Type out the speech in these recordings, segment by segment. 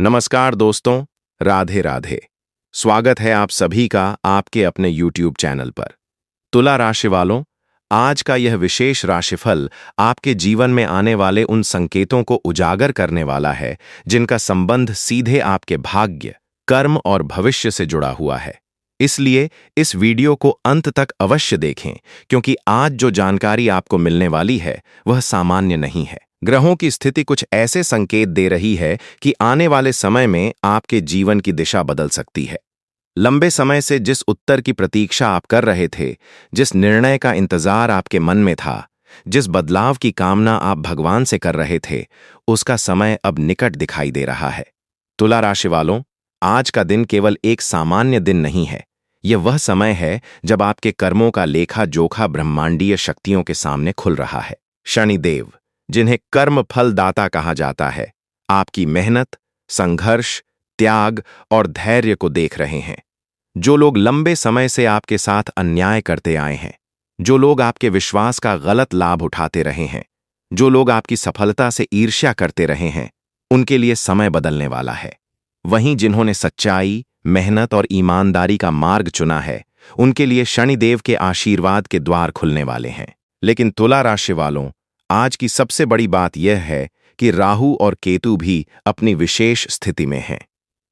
नमस्कार दोस्तों, राधे राधे। स्वागत है आप सभी का आपके अपने YouTube चैनल पर। तुला राशि वालों, आज का यह विशेष राशिफल आपके जीवन में आने वाले उन संकेतों को उजागर करने वाला है जिनका संबंध सीधे आपके भाग्य, कर्म और भविष्य से जुड़ा हुआ है। इसलिए इस वीडियो को अंत तक अवश्य देखें, क्योंकि आज जो जानकारी आपको मिलने वाली है वह सामान्य नहीं है। ग्रहों की स्थिति कुछ ऐसे संकेत दे रही है कि आने वाले समय में आपके जीवन की दिशा बदल सकती है। लंबे समय से जिस उत्तर की प्रतीक्षा आप कर रहे थे, जिस निर्णय का इंतजार आपके मन में था, जिस बदलाव की कामना आप भगवान से कर रहे थे, उसका समय अब निकट दिखाई दे रहा है। तुला राशि वालों, आज का दिन केवल एक सामान्य दिन नहीं है। यह वह समय है जब आपके कर्मों का लेखा जोखा ब्रह्मांडीय शक्तियों के सामने खुल रहा है। शनिदेव, जिन्हें कर्म फल दाता कहा जाता है, आपकी मेहनत, संघर्ष, त्याग और धैर्य को देख रहे हैं। जो लोग लंबे समय से आपके साथ अन्याय करते आए हैं, जो लोग आपके विश्वास का गलत लाभ उठाते रहे हैं, जो लोग आपकी सफलता से ईर्ष्या करते रहे हैं, उनके लिए समय बदलने वाला है। वहीं जिन्होंने सच्चाई, मेहनत और ईमानदारी का मार्ग चुना है, उनके लिए शनिदेव के आशीर्वाद के द्वार खुलने वाले हैं। लेकिन तुला राशि वालों, आज की सबसे बड़ी बात यह है कि राहु और केतु भी अपनी विशेष स्थिति में हैं।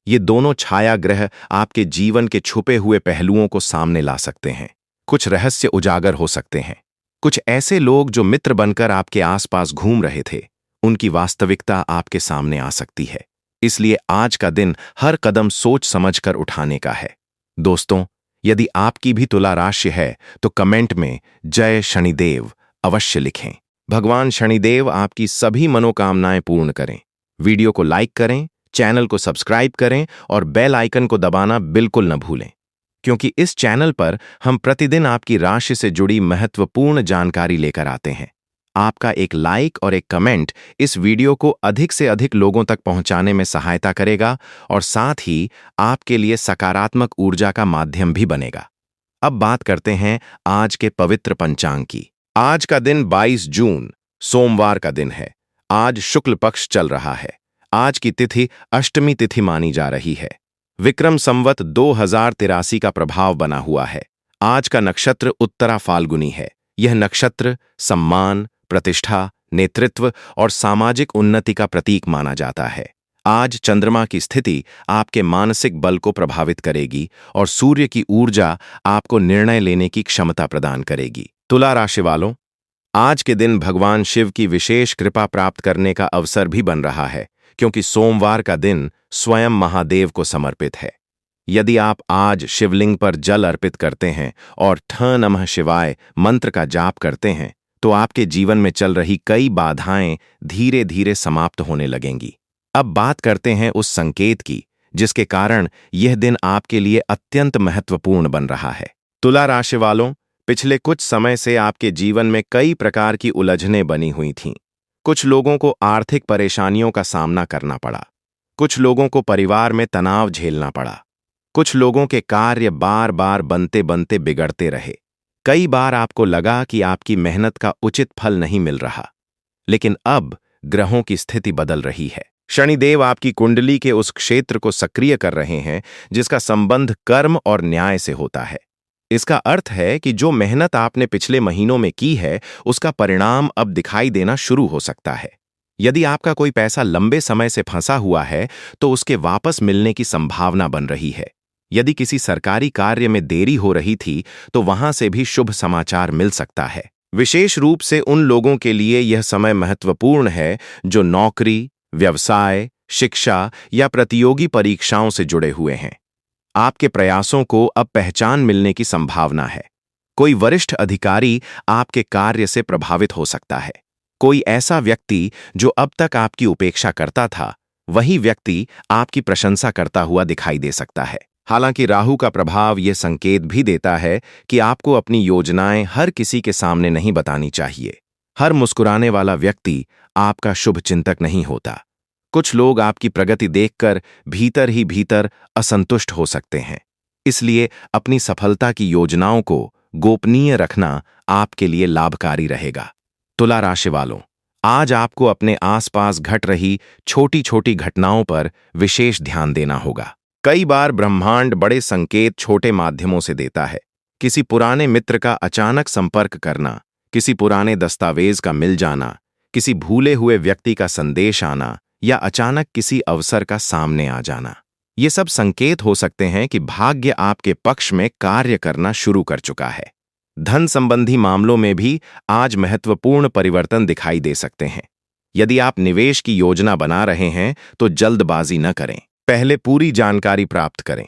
ये दोनों छाया ग्रह आपके जीवन के छुपे हुए पहलुओं को सामने ला सकते हैं। कुछ रहस्य उजागर हो सकते हैं। कुछ ऐसे लोग जो मित्र बनकर आपके आसपास घूम रहे थे, उनकी वास्तविकता आपके सामने आ सकती है। इसलिए आज का दिन हर कदम सोच समझकर उठाने का है। दोस्तों, यदि आपकी भी तुला राशि है तो कमेंट में जय शनिदेव अवश्य लिखें। भगवान शनिदेव आपकी सभी मनोकामनाएं पूर्ण करें। वीडियो को लाइक करें, चैनल को सब्सक्राइब करें और बेल आइकन को दबाना बिल्कुल न भूलें, क्योंकि इस चैनल पर हम प्रतिदिन आपकी राशि से जुड़ी महत्वपूर्ण जानकारी लेकर आते हैं। आपका एक लाइक और एक कमेंट इस वीडियो को अधिक से अधिक लोगों तक पहुंचाने में सहायता करेगा और साथ ही आपके लिए सकारात्मक ऊर्जा का माध्यम भी बनेगा। अब बात करते हैं आज के पवित्र पंचांग की। आज का दिन 22 जून सोमवार का दिन है। आज शुक्ल पक्ष चल रहा है। आज की तिथि अष्टमी तिथि मानी जा रही है। विक्रम संवत 2083 का प्रभाव बना हुआ है। आज का नक्षत्र उत्तरा फाल्गुनी है। यह नक्षत्र सम्मान, प्रतिष्ठा, नेतृत्व और सामाजिक उन्नति का प्रतीक माना जाता है। आज चंद्रमा की स्थिति आपके मानसिक बल को प्रभावित करेगी और सूर्य की ऊर्जा आपको निर्णय लेने की क्षमता प्रदान करेगी। तुला राशि वालों, आज के दिन भगवान शिव की विशेष कृपा प्राप्त करने का अवसर भी बन रहा है, क्योंकि सोमवार का दिन स्वयं महादेव को समर्पित है। यदि आप आज शिवलिंग पर जल अर्पित करते हैं और ठ नमः शिवाय मंत्र का जाप करते हैं, तो आपके जीवन में चल रही कई बाधाएं धीरे धीरे समाप्त होने लगेंगी। अब बात करते हैं उस संकेत की जिसके कारण यह दिन आपके लिए अत्यंत महत्वपूर्ण बन रहा है। तुला राशि वालों, पिछले कुछ समय से आपके जीवन में कई प्रकार की उलझनें बनी हुई थीं। कुछ लोगों को आर्थिक परेशानियों का सामना करना पड़ा। कुछ लोगों को परिवार में तनाव झेलना पड़ा। कुछ लोगों के कार्य बार बार बनते बनते बिगड़ते रहे। कई बार आपको लगा कि आपकी मेहनत का उचित फल नहीं मिल रहा। लेकिन अब ग्रहों की स्थिति बदल रही है। शनिदेव आपकी कुंडली के उस क्षेत्र को सक्रिय कर रहे हैं जिसका संबंध कर्म और न्याय से होता है। इसका अर्थ है कि जो मेहनत आपने पिछले महीनों में की है, उसका परिणाम अब दिखाई देना शुरू हो सकता है। यदि आपका कोई पैसा लंबे समय से फंसा हुआ है, तो उसके वापस मिलने की संभावना बन रही है। यदि किसी सरकारी कार्य में देरी हो रही थी, तो वहां से भी शुभ समाचार मिल सकता है। विशेष रूप से उन लोगों के लिए यह समय महत्वपूर्ण है जो नौकरी, व्यवसाय, शिक्षा या प्रतियोगी परीक्षाओं से जुड़े हुए हैं। आपके प्रयासों को अब पहचान मिलने की संभावना है। कोई वरिष्ठ अधिकारी आपके कार्य से प्रभावित हो सकता है। कोई ऐसा व्यक्ति जो अब तक आपकी उपेक्षा करता था, वही व्यक्ति आपकी प्रशंसा करता हुआ दिखाई दे सकता है। हालांकि राहु का प्रभाव यह संकेत भी देता है कि आपको अपनी योजनाएं हर किसी के सामने नहीं बतानी चाहिए। हर मुस्कुराने वाला व्यक्ति आपका शुभ चिंतक नहीं होता। कुछ लोग आपकी प्रगति देखकर भीतर ही भीतर असंतुष्ट हो सकते हैं। इसलिए अपनी सफलता की योजनाओं को गोपनीय रखना आपके लिए लाभकारी रहेगा। तुला राशि वालों, आज आपको अपने आसपास घट रही छोटी छोटी घटनाओं पर विशेष ध्यान देना होगा। कई बार ब्रह्मांड बड़े संकेत छोटे माध्यमों से देता है। किसी पुराने मित्र का अचानक संपर्क करना, किसी पुराने दस्तावेज का मिल जाना, किसी भूले हुए व्यक्ति का संदेश आना या अचानक किसी अवसर का सामने आ जाना। ये सब संकेत हो सकते हैं कि भाग्य आपके पक्ष में कार्य करना शुरू कर चुका है। धन संबंधी मामलों में भी आज महत्वपूर्ण परिवर्तन दिखाई दे सकते हैं। यदि आप निवेश की योजना बना रहे हैं तो जल्दबाजी न करें, पहले पूरी जानकारी प्राप्त करें।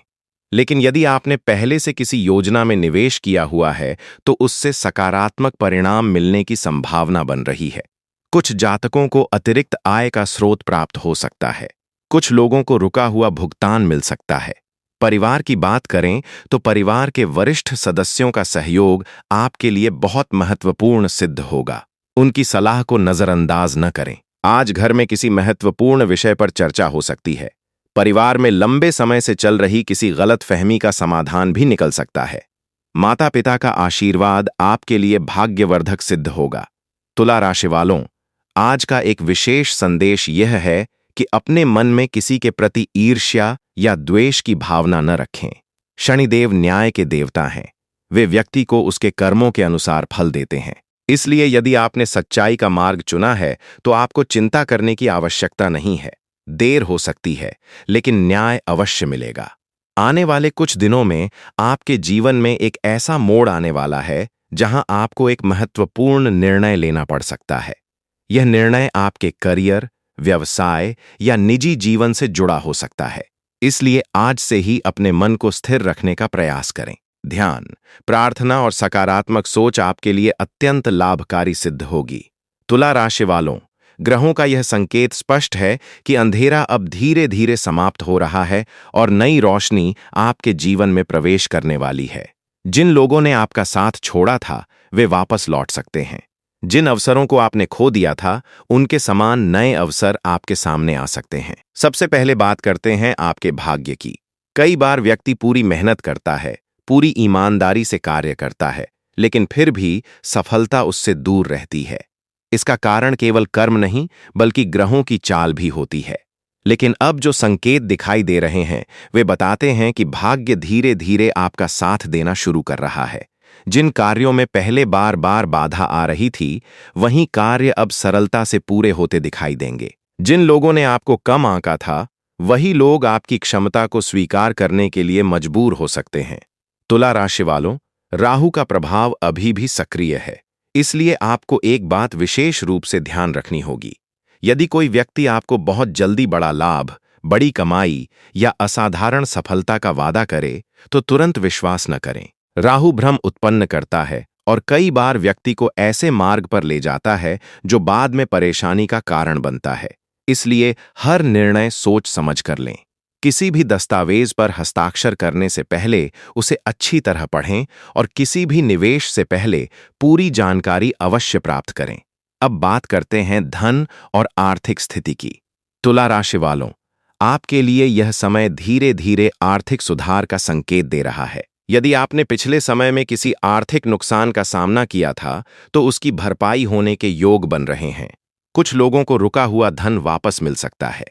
लेकिन यदि आपने पहले से किसी योजना में निवेश किया हुआ है तो उससे सकारात्मक परिणाम मिलने की संभावना बन रही है। कुछ जातकों को अतिरिक्त आय का स्रोत प्राप्त हो सकता है, कुछ लोगों को रुका हुआ भुगतान मिल सकता है। परिवार की बात करें तो परिवार के वरिष्ठ सदस्यों का सहयोग आपके लिए बहुत महत्वपूर्ण सिद्ध होगा। उनकी सलाह को नजरअंदाज न करें। आज घर में किसी महत्वपूर्ण विषय पर चर्चा हो सकती है। परिवार में लंबे समय से चल रही किसी गलतफहमी का समाधान भी निकल सकता है। माता पिता का आशीर्वाद आपके लिए भाग्यवर्धक सिद्ध होगा। तुला राशि वालों, आज का एक विशेष संदेश यह है कि अपने मन में किसी के प्रति ईर्ष्या या द्वेष की भावना न रखें। शनिदेव न्याय के देवता हैं। वे व्यक्ति को उसके कर्मों के अनुसार फल देते हैं। इसलिए यदि आपने सच्चाई का मार्ग चुना है तो आपको चिंता करने की आवश्यकता नहीं है। देर हो सकती है, लेकिन न्याय अवश्य मिलेगा। आने वाले कुछ दिनों में आपके जीवन में एक ऐसा मोड़ आने वाला है जहां आपको एक महत्वपूर्ण निर्णय लेना पड़ सकता है। यह निर्णय आपके करियर, व्यवसाय या निजी जीवन से जुड़ा हो सकता है। इसलिए आज से ही अपने मन को स्थिर रखने का प्रयास करें। ध्यान, प्रार्थना और सकारात्मक सोच आपके लिए अत्यंत लाभकारी सिद्ध होगी। तुला राशि वालों, ग्रहों का यह संकेत स्पष्ट है कि अंधेरा अब धीरे धीरे समाप्त हो रहा है और नई रोशनी आपके जीवन में प्रवेश करने वाली है। जिन लोगों ने आपका साथ छोड़ा था वे वापस लौट सकते हैं। जिन अवसरों को आपने खो दिया था उनके समान नए अवसर आपके सामने आ सकते हैं। सबसे पहले बात करते हैं आपके भाग्य की। कई बार व्यक्ति पूरी मेहनत करता है, पूरी ईमानदारी से कार्य करता है, लेकिन फिर भी सफलता उससे दूर रहती है। इसका कारण केवल कर्म नहीं बल्कि ग्रहों की चाल भी होती है। लेकिन अब जो संकेत दिखाई दे रहे हैं वे बताते हैं कि भाग्य धीरे धीरे आपका साथ देना शुरू कर रहा है। जिन कार्यों में पहले बार बार बाधा आ रही थी, वहीं कार्य अब सरलता से पूरे होते दिखाई देंगे। जिन लोगों ने आपको कम आंका था, वही लोग आपकी क्षमता को स्वीकार करने के लिए मजबूर हो सकते हैं। तुला राशि वालों, राहु का प्रभाव अभी भी सक्रिय है, इसलिए आपको एक बात विशेष रूप से ध्यान रखनी होगी। यदि कोई व्यक्ति आपको बहुत जल्दी बड़ा लाभ, बड़ी कमाई या असाधारण सफलता का वादा करे, तो तुरंत विश्वास न करें। राहु भ्रम उत्पन्न करता है और कई बार व्यक्ति को ऐसे मार्ग पर ले जाता है जो बाद में परेशानी का कारण बनता है। इसलिए हर निर्णय सोच समझ कर लें। किसी भी दस्तावेज पर हस्ताक्षर करने से पहले उसे अच्छी तरह पढ़ें और किसी भी निवेश से पहले पूरी जानकारी अवश्य प्राप्त करें। अब बात करते हैं धन और आर्थिक स्थिति की। तुला राशि वालों, आपके लिए यह समय धीरे धीरे आर्थिक सुधार का संकेत दे रहा है। यदि आपने पिछले समय में किसी आर्थिक नुकसान का सामना किया था तो उसकी भरपाई होने के योग बन रहे हैं। कुछ लोगों को रुका हुआ धन वापस मिल सकता है।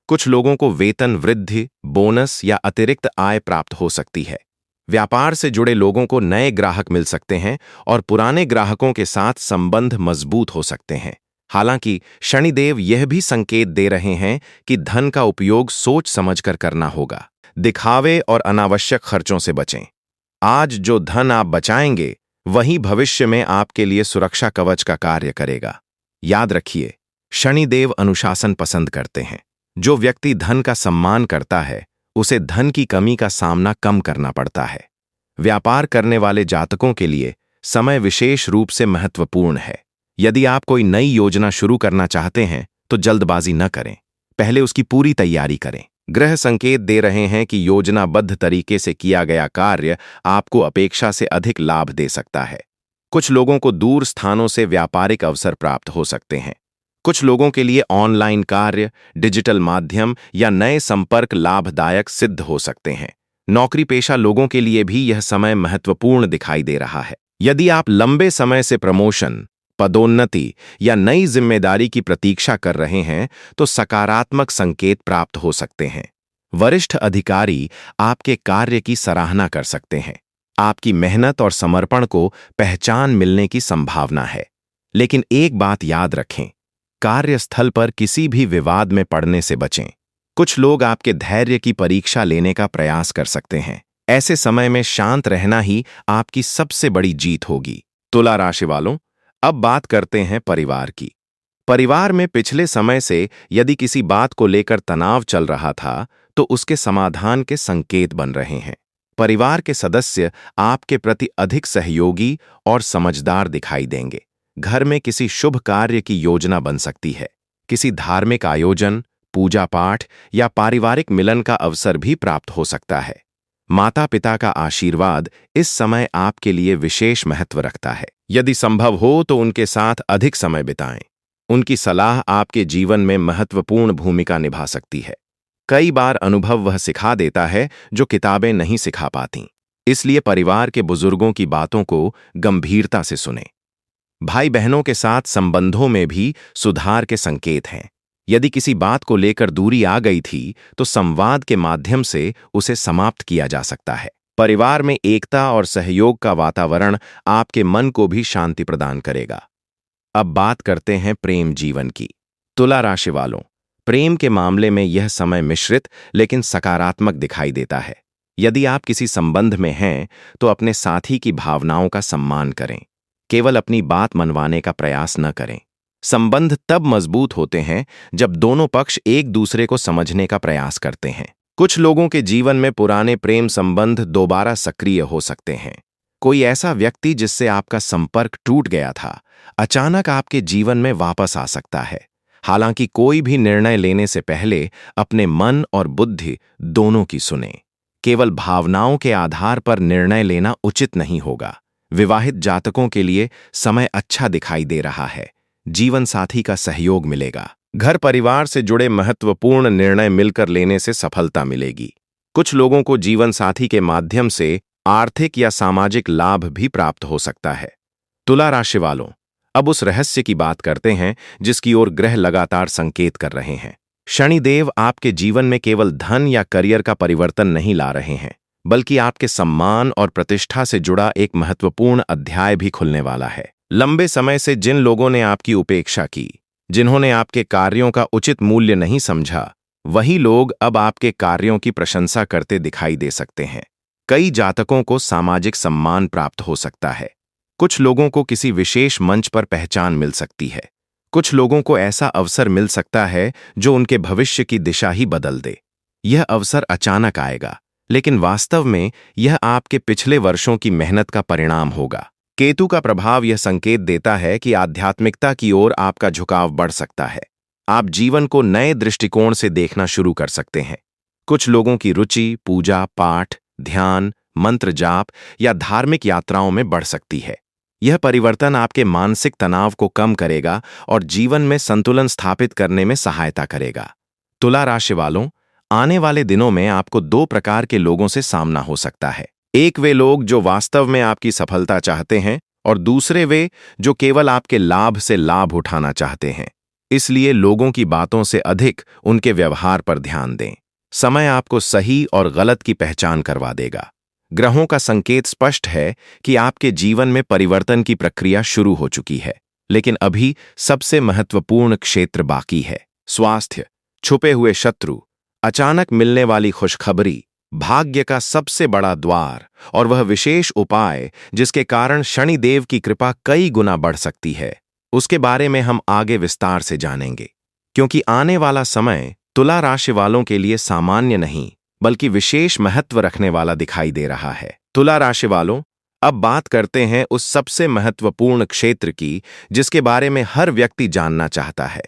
कुछ लोगों को वेतन वृद्धि, बोनस या अतिरिक्त आय प्राप्त हो सकती है। व्यापार से जुड़े लोगों को नए ग्राहक मिल सकते हैं और पुराने ग्राहकों के साथ संबंध मजबूत हो सकते हैं। हालांकि शनिदेव यह भी संकेत दे रहे हैं कि धन का उपयोग सोच समझकर करना होगा। दिखावे और अनावश्यक खर्चों से बचें। आज जो धन आप बचाएंगे वही भविष्य में आपके लिए सुरक्षा कवच का कार्य करेगा। याद रखिए, शनिदेव अनुशासन पसंद करते हैं। जो व्यक्ति धन का सम्मान करता है उसे धन की कमी का सामना कम करना पड़ता है। व्यापार करने वाले जातकों के लिए समय विशेष रूप से महत्वपूर्ण है। यदि आप कोई नई योजना शुरू करना चाहते हैं तो जल्दबाजी न करें, पहले उसकी पूरी तैयारी करें। ग्रह संकेत दे रहे हैं कि योजनाबद्ध तरीके से किया गया कार्य आपको अपेक्षा से अधिक लाभ दे सकता है। कुछ लोगों को दूर स्थानों से व्यापारिक अवसर प्राप्त हो सकते हैं। कुछ लोगों के लिए ऑनलाइन कार्य, डिजिटल माध्यम या नए संपर्क लाभदायक सिद्ध हो सकते हैं। नौकरी पेशा लोगों के लिए भी यह समय महत्वपूर्ण दिखाई दे रहा है। यदि आप लंबे समय से प्रमोशन, पदोन्नति या नई जिम्मेदारी की प्रतीक्षा कर रहे हैं तो सकारात्मक संकेत प्राप्त हो सकते हैं। वरिष्ठ अधिकारी आपके कार्य की सराहना कर सकते हैं। आपकी मेहनत और समर्पण को पहचान मिलने की संभावना है। लेकिन एक बात याद रखें, कार्यस्थल पर किसी भी विवाद में पड़ने से बचें। कुछ लोग आपके धैर्य की परीक्षा लेने का प्रयास कर सकते हैं। ऐसे समय में शांत रहना ही आपकी सबसे बड़ी जीत होगी। तुला राशि वालों, अब बात करते हैं परिवार की। परिवार में पिछले समय से यदि किसी बात को लेकर तनाव चल रहा था, तो उसके समाधान के संकेत बन रहे हैं। परिवार के सदस्य आपके प्रति अधिक सहयोगी और समझदार दिखाई देंगे। घर में किसी शुभ कार्य की योजना बन सकती है। किसी धार्मिक आयोजन, पूजा पाठ या पारिवारिक मिलन का अवसर भी प्राप्त हो सकता है। माता पिता का आशीर्वाद इस समय आपके लिए विशेष महत्व रखता है। यदि संभव हो तो उनके साथ अधिक समय बिताएं। उनकी सलाह आपके जीवन में महत्वपूर्ण भूमिका निभा सकती है। कई बार अनुभव वह सिखा देता है जो किताबें नहीं सिखा पातीं। इसलिए परिवार के बुजुर्गों की बातों को गंभीरता से सुनें। भाई बहनों के साथ संबंधों में भी सुधार के संकेत हैं। यदि किसी बात को लेकर दूरी आ गई थी, तो संवाद के माध्यम से उसे समाप्त किया जा सकता है। परिवार में एकता और सहयोग का वातावरण आपके मन को भी शांति प्रदान करेगा। अब बात करते हैं प्रेम जीवन की। तुला राशि वालों, प्रेम के मामले में यह समय मिश्रित लेकिन सकारात्मक दिखाई देता है। यदि आप किसी संबंध में हैं, तो अपने साथी की भावनाओं का सम्मान करें। केवल अपनी बात मनवाने का प्रयास न करें। संबंध तब मजबूत होते हैं जब दोनों पक्ष एक दूसरे को समझने का प्रयास करते हैं। कुछ लोगों के जीवन में पुराने प्रेम संबंध दोबारा सक्रिय हो सकते हैं। कोई ऐसा व्यक्ति जिससे आपका संपर्क टूट गया था, अचानक आपके जीवन में वापस आ सकता है। हालांकि कोई भी निर्णय लेने से पहले अपने मन और बुद्धि दोनों की सुनें। केवल भावनाओं के आधार पर निर्णय लेना उचित नहीं होगा। विवाहित जातकों के लिए समय अच्छा दिखाई दे रहा है। जीवन साथी का सहयोग मिलेगा। घर परिवार से जुड़े महत्वपूर्ण निर्णय मिलकर लेने से सफलता मिलेगी। कुछ लोगों को जीवन साथी के माध्यम से आर्थिक या सामाजिक लाभ भी प्राप्त हो सकता है। तुला राशि वालों, अब उस रहस्य की बात करते हैं जिसकी ओर ग्रह लगातार संकेत कर रहे हैं। शनिदेव आपके जीवन में केवल धन या करियर का परिवर्तन नहीं ला रहे हैं, बल्कि आपके सम्मान और प्रतिष्ठा से जुड़ा एक महत्वपूर्ण अध्याय भी खुलने वाला है। लंबे समय से जिन लोगों ने आपकी उपेक्षा की, जिन्होंने आपके कार्यों का उचित मूल्य नहीं समझा, वही लोग अब आपके कार्यों की प्रशंसा करते दिखाई दे सकते हैं। कई जातकों को सामाजिक सम्मान प्राप्त हो सकता है। कुछ लोगों को किसी विशेष मंच पर पहचान मिल सकती है। कुछ लोगों को ऐसा अवसर मिल सकता है जो उनके भविष्य की दिशा ही बदल दे। यह अवसर अचानक आएगा, लेकिन वास्तव में यह आपके पिछले वर्षों की मेहनत का परिणाम होगा। केतु का प्रभाव यह संकेत देता है कि आध्यात्मिकता की ओर आपका झुकाव बढ़ सकता है। आप जीवन को नए दृष्टिकोण से देखना शुरू कर सकते हैं। कुछ लोगों की रुचि पूजा पाठ, ध्यान, मंत्र जाप या धार्मिक यात्राओं में बढ़ सकती है। यह परिवर्तन आपके मानसिक तनाव को कम करेगा और जीवन में संतुलन स्थापित करने में सहायता करेगा। तुला राशि वालों, आने वाले दिनों में आपको दो प्रकार के लोगों से सामना हो सकता है। एक वे लोग जो वास्तव में आपकी सफलता चाहते हैं और दूसरे वे जो केवल आपके लाभ से लाभ उठाना चाहते हैं। इसलिए लोगों की बातों से अधिक उनके व्यवहार पर ध्यान दें। समय आपको सही और गलत की पहचान करवा देगा। ग्रहों का संकेत स्पष्ट है कि आपके जीवन में परिवर्तन की प्रक्रिया शुरू हो चुकी है, लेकिन अभी सबसे महत्वपूर्ण क्षेत्र बाकी है। स्वास्थ्य, छुपे हुए शत्रु, अचानक मिलने वाली खुशखबरी, भाग्य का सबसे बड़ा द्वार और वह विशेष उपाय जिसके कारण शनिदेव की कृपा कई गुना बढ़ सकती है, उसके बारे में हम आगे विस्तार से जानेंगे। क्योंकि आने वाला समय तुला राशि वालों के लिए सामान्य नहीं बल्कि विशेष महत्व रखने वाला दिखाई दे रहा है। तुला राशि वालों, अब बात करते हैं उस सबसे महत्वपूर्ण क्षेत्र की जिसके बारे में हर व्यक्ति जानना चाहता है।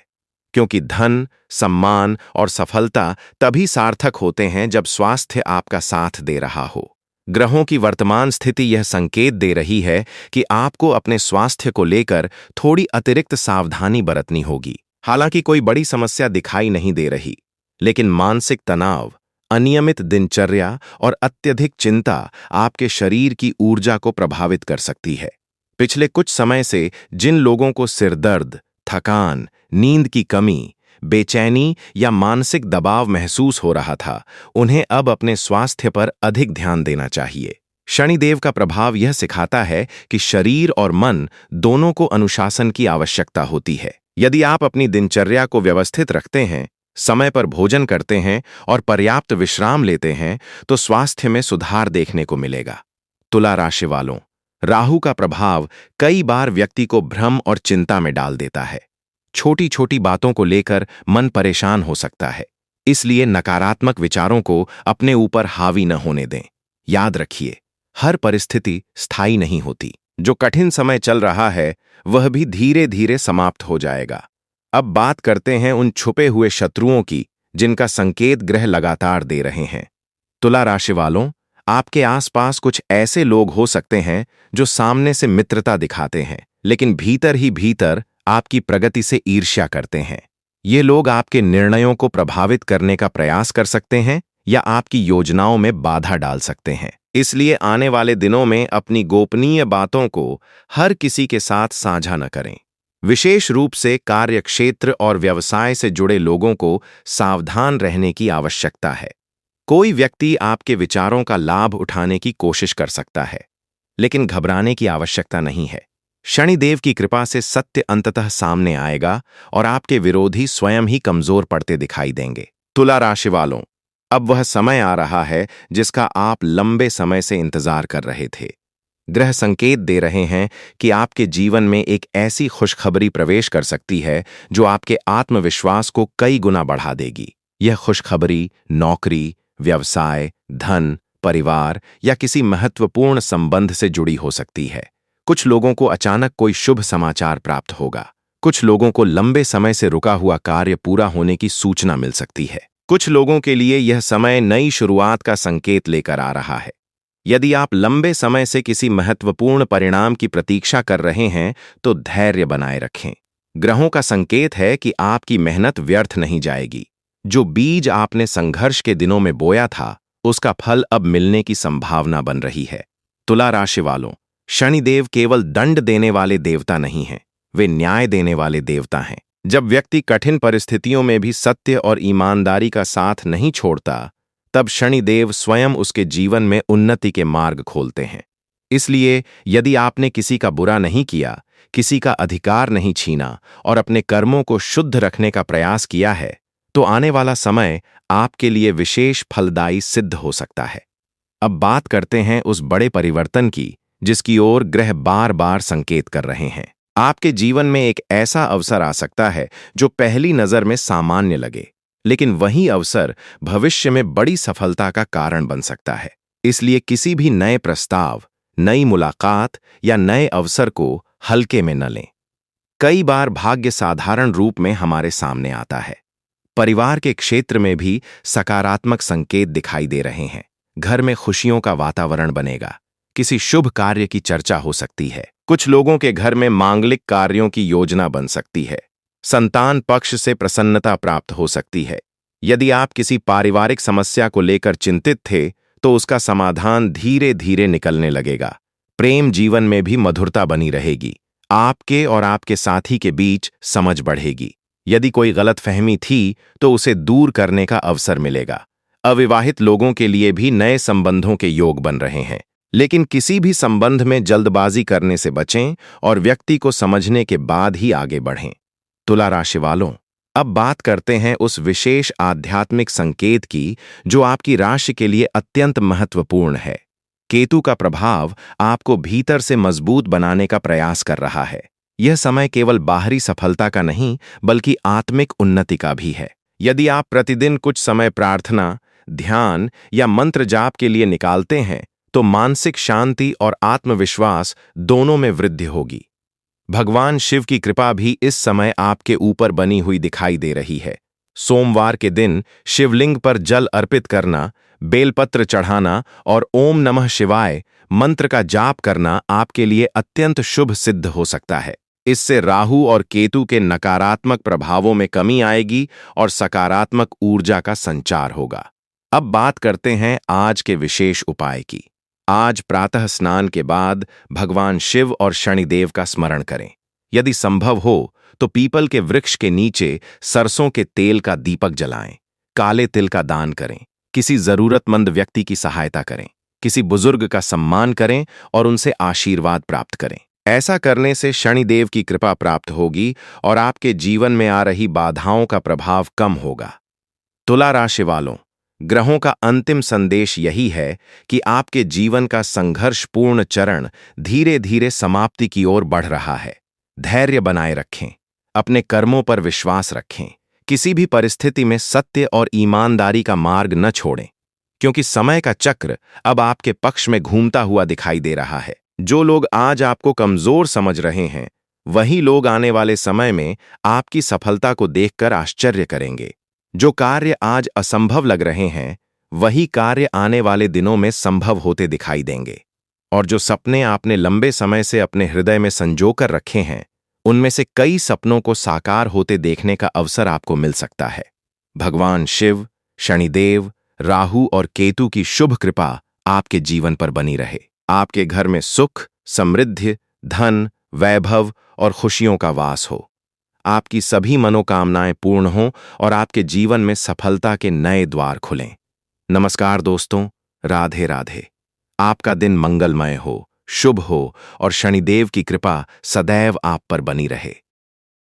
क्योंकि धन, सम्मान और सफलता तभी सार्थक होते हैं जब स्वास्थ्य आपका साथ दे रहा हो। ग्रहों की वर्तमान स्थिति यह संकेत दे रही है कि आपको अपने स्वास्थ्य को लेकर थोड़ी अतिरिक्त सावधानी बरतनी होगी। हालांकि कोई बड़ी समस्या दिखाई नहीं दे रही, लेकिन मानसिक तनाव, अनियमित दिनचर्या और अत्यधिक चिंता आपके शरीर की ऊर्जा को प्रभावित कर सकती है। पिछले कुछ समय से जिन लोगों को सिरदर्द, थकान, नींद की कमी, बेचैनी या मानसिक दबाव महसूस हो रहा था, उन्हें अब अपने स्वास्थ्य पर अधिक ध्यान देना चाहिए। शनिदेव का प्रभाव यह सिखाता है कि शरीर और मन दोनों को अनुशासन की आवश्यकता होती है। यदि आप अपनी दिनचर्या को व्यवस्थित रखते हैं, समय पर भोजन करते हैं और पर्याप्त विश्राम लेते हैं, तो स्वास्थ्य में सुधार देखने को मिलेगा। तुला राशि वालों, राहु का प्रभाव कई बार व्यक्ति को भ्रम और चिंता में डाल देता है। छोटी छोटी बातों को लेकर मन परेशान हो सकता है, इसलिए नकारात्मक विचारों को अपने ऊपर हावी न होने दें। याद रखिए, हर परिस्थिति स्थायी नहीं होती। जो कठिन समय चल रहा है, वह भी धीरे धीरे समाप्त हो जाएगा। अब बात करते हैं उन छुपे हुए शत्रुओं की, जिनका संकेत ग्रह लगातार दे रहे हैं। तुला राशि वालों, आपके आसपास कुछ ऐसे लोग हो सकते हैं जो सामने से मित्रता दिखाते हैं, लेकिन भीतर ही भीतर आपकी प्रगति से ईर्ष्या करते हैं। ये लोग आपके निर्णयों को प्रभावित करने का प्रयास कर सकते हैं या आपकी योजनाओं में बाधा डाल सकते हैं। इसलिए आने वाले दिनों में अपनी गोपनीय बातों को हर किसी के साथ साझा न करें। विशेष रूप से कार्यक्षेत्र और व्यवसाय से जुड़े लोगों को सावधान रहने की आवश्यकता है। कोई व्यक्ति आपके विचारों का लाभ उठाने की कोशिश कर सकता है, लेकिन घबराने की आवश्यकता नहीं है। शनिदेव की कृपा से सत्य अंततः सामने आएगा और आपके विरोधी स्वयं ही कमजोर पड़ते दिखाई देंगे। तुला राशि वालों, अब वह समय आ रहा है जिसका आप लंबे समय से इंतजार कर रहे थे। ग्रह संकेत दे रहे हैं कि आपके जीवन में एक ऐसी खुशखबरी प्रवेश कर सकती है जो आपके आत्मविश्वास को कई गुना बढ़ा देगी। यह खुशखबरी नौकरी, व्यवसाय, धन, परिवार या किसी महत्वपूर्ण संबंध से जुड़ी हो सकती है। कुछ लोगों को अचानक कोई शुभ समाचार प्राप्त होगा। कुछ लोगों को लंबे समय से रुका हुआ कार्य पूरा होने की सूचना मिल सकती है। कुछ लोगों के लिए यह समय नई शुरुआत का संकेत लेकर आ रहा है। यदि आप लंबे समय से किसी महत्वपूर्ण परिणाम की प्रतीक्षा कर रहे हैं, तो धैर्य बनाए रखें। ग्रहों का संकेत है कि आपकी मेहनत व्यर्थ नहीं जाएगी। जो बीज आपने संघर्ष के दिनों में बोया था, उसका फल अब मिलने की संभावना बन रही है। तुला राशि वालों, शनिदेव केवल दंड देने वाले देवता नहीं हैं, वे न्याय देने वाले देवता हैं। जब व्यक्ति कठिन परिस्थितियों में भी सत्य और ईमानदारी का साथ नहीं छोड़ता, तब शनिदेव स्वयं उसके जीवन में उन्नति के मार्ग खोलते हैं। इसलिए यदि आपने किसी का बुरा नहीं किया, किसी का अधिकार नहीं छीना और अपने कर्मों को शुद्ध रखने का प्रयास किया है, तो आने वाला समय आपके लिए विशेष फलदायी सिद्ध हो सकता है। अब बात करते हैं उस बड़े परिवर्तन की, जिसकी ओर ग्रह बार बार संकेत कर रहे हैं। आपके जीवन में एक ऐसा अवसर आ सकता है जो पहली नजर में सामान्य लगे, लेकिन वही अवसर भविष्य में बड़ी सफलता का कारण बन सकता है। इसलिए किसी भी नए प्रस्ताव, नई मुलाकात या नए अवसर को हल्के में न लें। कई बार भाग्य साधारण रूप में हमारे सामने आता है। परिवार के क्षेत्र में भी सकारात्मक संकेत दिखाई दे रहे हैं। घर में खुशियों का वातावरण बनेगा। किसी शुभ कार्य की चर्चा हो सकती है। कुछ लोगों के घर में मांगलिक कार्यों की योजना बन सकती है। संतान पक्ष से प्रसन्नता प्राप्त हो सकती है। यदि आप किसी पारिवारिक समस्या को लेकर चिंतित थे, तो उसका समाधान धीरे धीरे निकलने लगेगा। प्रेम जीवन में भी मधुरता बनी रहेगी। आपके और आपके साथी के बीच समझ बढ़ेगी। यदि कोई गलतफहमी थी, तो उसे दूर करने का अवसर मिलेगा। अविवाहित लोगों के लिए भी नए संबंधों के योग बन रहे हैं, लेकिन किसी भी संबंध में जल्दबाजी करने से बचें और व्यक्ति को समझने के बाद ही आगे बढ़ें। तुला राशि वालों, अब बात करते हैं उस विशेष आध्यात्मिक संकेत की जो आपकी राशि के लिए अत्यंत महत्वपूर्ण है। केतु का प्रभाव आपको भीतर से मजबूत बनाने का प्रयास कर रहा है। यह समय केवल बाहरी सफलता का नहीं, बल्कि आत्मिक उन्नति का भी है। यदि आप प्रतिदिन कुछ समय प्रार्थना, ध्यान या मंत्र जाप के लिए निकालते हैं, तो मानसिक शांति और आत्मविश्वास दोनों में वृद्धि होगी। भगवान शिव की कृपा भी इस समय आपके ऊपर बनी हुई दिखाई दे रही है। सोमवार के दिन शिवलिंग पर जल अर्पित करना, बेलपत्र चढ़ाना और ओम नमः शिवाय मंत्र का जाप करना आपके लिए अत्यंत शुभ सिद्ध हो सकता है। इससे राहु और केतु के नकारात्मक प्रभावों में कमी आएगी और सकारात्मक ऊर्जा का संचार होगा। अब बात करते हैं आज के विशेष उपाय की। आज प्रातः स्नान के बाद भगवान शिव और शनिदेव का स्मरण करें। यदि संभव हो तो पीपल के वृक्ष के नीचे सरसों के तेल का दीपक जलाएं, काले तिल का दान करें, किसी जरूरतमंद व्यक्ति की सहायता करें, किसी बुजुर्ग का सम्मान करें और उनसे आशीर्वाद प्राप्त करें। ऐसा करने से शनिदेव की कृपा प्राप्त होगी और आपके जीवन में आ रही बाधाओं का प्रभाव कम होगा। तुला राशि वालों, ग्रहों का अंतिम संदेश यही है कि आपके जीवन का संघर्षपूर्ण चरण धीरे धीरे समाप्ति की ओर बढ़ रहा है। धैर्य बनाए रखें, अपने कर्मों पर विश्वास रखें, किसी भी परिस्थिति में सत्य और ईमानदारी का मार्ग न छोड़ें, क्योंकि समय का चक्र अब आपके पक्ष में घूमता हुआ दिखाई दे रहा है। जो लोग आज आपको कमजोर समझ रहे हैं, वही लोग आने वाले समय में आपकी सफलता को देखकर आश्चर्य करेंगे। जो कार्य आज असंभव लग रहे हैं, वही कार्य आने वाले दिनों में संभव होते दिखाई देंगे। और जो सपने आपने लंबे समय से अपने हृदय में संजोकर रखे हैं, उनमें से कई सपनों को साकार होते देखने का अवसर आपको मिल सकता है। भगवान शिव, शनिदेव, राहु और केतु की शुभ कृपा आपके जीवन पर बनी रहे। आपके घर में सुख, समृद्धि, धन, वैभव और खुशियों का वास हो। आपकी सभी मनोकामनाएं पूर्ण हों और आपके जीवन में सफलता के नए द्वार खुलें। नमस्कार दोस्तों, राधे राधे। आपका दिन मंगलमय हो, शुभ हो और शनिदेव की कृपा सदैव आप पर बनी रहे।